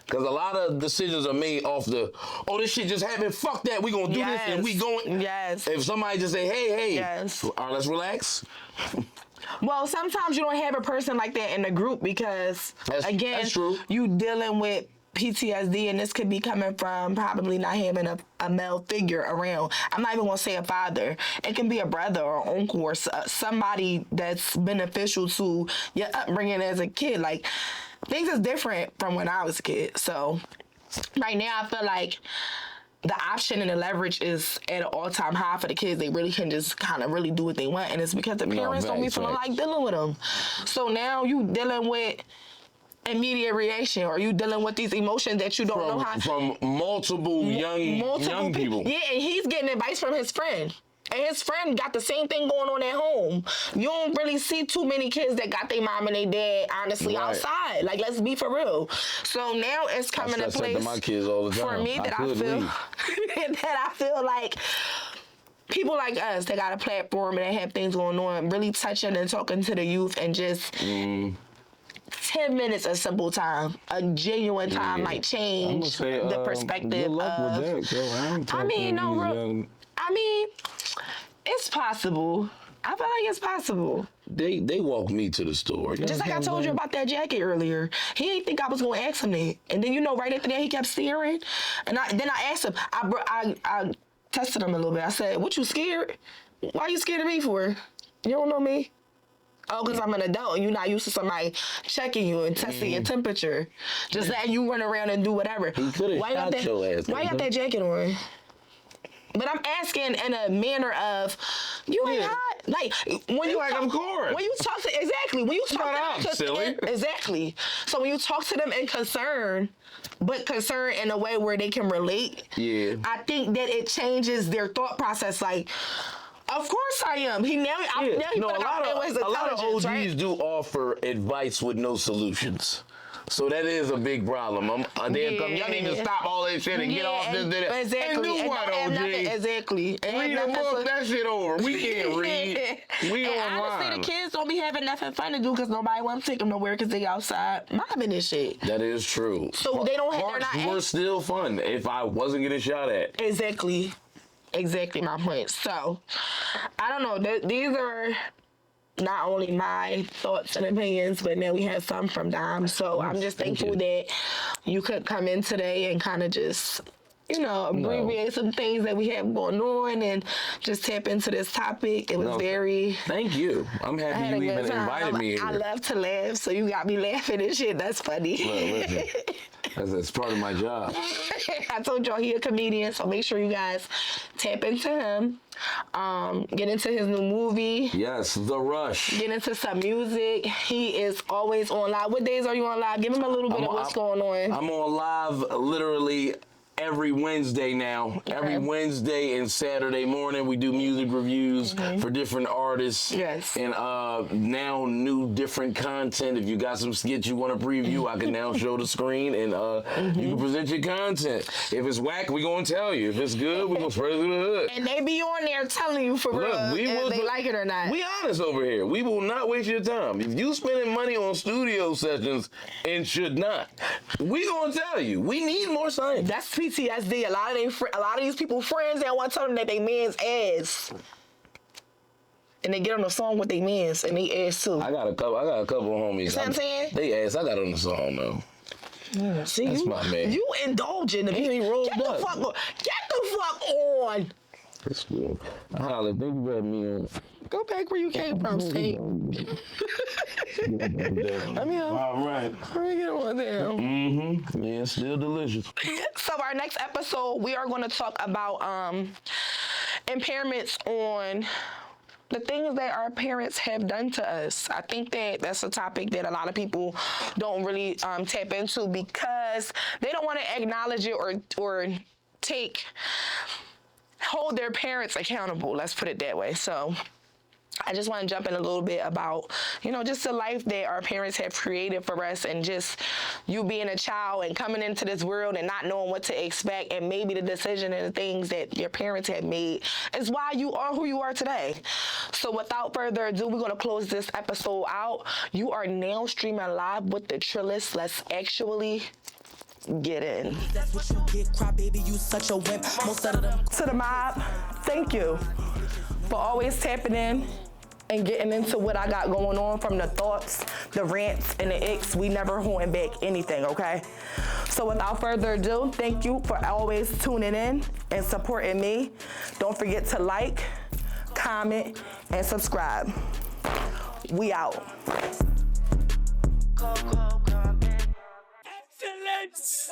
[SPEAKER 3] Because a lot of decisions are made off oh, this shit just happened, fuck that, we gonna do this and we going.
[SPEAKER 2] Yes.
[SPEAKER 3] If somebody just say, hey, all right, let's relax.
[SPEAKER 2] Well, sometimes you don't have a person like that in the group because, again,
[SPEAKER 3] that's true.
[SPEAKER 2] you dealing with PTSD, and this could be coming from probably not having a male figure around. I'm not even gonna say a father. It can be a brother or uncle or somebody that's beneficial to your upbringing as a kid. Like, things is different from when I was a kid. So right now I feel like the option and the leverage is at an all-time high for the kids. They really can just kind of really do what they want, and it's because the parents don't be feeling like dealing with them. So now you dealing with immediate reaction, or you dealing with these emotions that you don't know how.
[SPEAKER 3] From multiple young people.
[SPEAKER 2] Yeah, and he's getting advice from his friend. And his friend got the same thing going on at home. You don't really see too many kids that got their mom and their dad, honestly, outside. Like, let's be for real. So now it's coming to place
[SPEAKER 3] to my kids all the time.
[SPEAKER 2] for me that I feel like people like us that got a platform and they have things going on, really touching and talking to the youth, and just 10 minutes of simple time, a genuine time, might change the perspective
[SPEAKER 3] good luck
[SPEAKER 2] of.
[SPEAKER 3] with that, girl.
[SPEAKER 2] I mean, it's possible. I feel like it's possible.
[SPEAKER 3] They walked me to the store.
[SPEAKER 2] Just like I told you about that jacket earlier. He didn't think I was going to ask him that. And then, right after that, he kept staring. And then I asked him, I tested him a little bit. I said, what, you scared? Why you scared of me for? You don't know me? Oh, because I'm an adult and you're not used to somebody checking you and testing your temperature. Just letting you run around and do whatever.
[SPEAKER 3] He could have shot your ass.
[SPEAKER 2] Why you got that jacket on? But I'm asking in a manner of, you ain't hot. Like, when you
[SPEAKER 3] of course.
[SPEAKER 2] When you talk to, when you talk to them,
[SPEAKER 3] silly.
[SPEAKER 2] Exactly. So when you talk to them in concern, but concern in a way where they can relate, I think that it changes their thought process. Like, of course I am. A lot of OGs
[SPEAKER 3] right? do offer advice with no solutions. So that is a big problem. Y'all need to stop all that shit and get off this.
[SPEAKER 2] Exactly.
[SPEAKER 3] And do what, OG?
[SPEAKER 2] Exactly.
[SPEAKER 3] Read a book, that shit over. We can't read. We online.
[SPEAKER 2] Honestly, the kids don't be having nothing fun to do because nobody wants to take them nowhere because they outside mobbing this shit.
[SPEAKER 3] That is true.
[SPEAKER 2] So they don't have.
[SPEAKER 3] Parks were still fun if I wasn't getting shot at.
[SPEAKER 2] Exactly my point. So I don't know. These are not only my thoughts and opinions, but now we have some from Dom. So I'm just thankful that you could come in today and kind of just, abbreviate some things that we have going on and just tap into this topic. It was very...
[SPEAKER 3] Thank you. I'm happy you even invited me here.
[SPEAKER 2] I love to laugh, so you got me laughing and shit. That's funny.
[SPEAKER 3] Look, listen, that's part of my job.
[SPEAKER 2] I told y'all he a comedian, so make sure you guys tap into him. Get into his new movie.
[SPEAKER 3] Yes, The Rush.
[SPEAKER 2] Get into some music. He is always on live. What days are you on live? Give him a little bit of what's going on.
[SPEAKER 3] I'm on live literally every Wednesday now. Okay. Every Wednesday and Saturday morning we do music reviews for different artists.
[SPEAKER 2] Yes.
[SPEAKER 3] And now new different content. If you got some skits you want to preview, I can now show the screen and you can present your content. If it's whack, we gonna tell you. If it's good, we gonna spread it to the hood.
[SPEAKER 2] And they be on there telling you for real if they like it or not.
[SPEAKER 3] We honest over here. We will not waste your time. If you spending money on studio sessions and should not, we gonna tell you. We need more science.
[SPEAKER 2] That's PTSD. A lot of these people friends that want to tell them that they man's ass, and they get on the song with they man's and they ass too.
[SPEAKER 3] I got a couple of homies.
[SPEAKER 2] You see what I'm saying?
[SPEAKER 3] They ass. I got on the song though.
[SPEAKER 2] See,
[SPEAKER 3] that's my man.
[SPEAKER 2] You indulging the people. Get the fuck on.
[SPEAKER 3] That's cool. Holla, thank you for having me on.
[SPEAKER 2] Go back where you came from, Steve.
[SPEAKER 3] All right.
[SPEAKER 2] Bring it on down.
[SPEAKER 3] Yeah, it's still delicious.
[SPEAKER 2] So our next episode, we are going to talk about impairments on the things that our parents have done to us. I think that that's a topic that a lot of people don't really tap into because they don't want to acknowledge it or hold their parents accountable. Let's put it that way. So I just want to jump in a little bit about, just the life that our parents have created for us, and just you being a child and coming into this world and not knowing what to expect, and maybe the decision and the things that your parents have made is why you are who you are today. So without further ado, we're going to close this episode out. You are now streaming live with the Trillist. Let's actually get in.
[SPEAKER 1] That's what you get, cry baby, you such a wimp. Most of them.
[SPEAKER 2] To the mob, thank you for always tapping in and getting into what I got going on, from the thoughts, the rants, and the icks. We never holding back anything, okay? So without further ado, thank you for always tuning in and supporting me. Don't forget to like, comment, and subscribe. We out.
[SPEAKER 1] Excellence.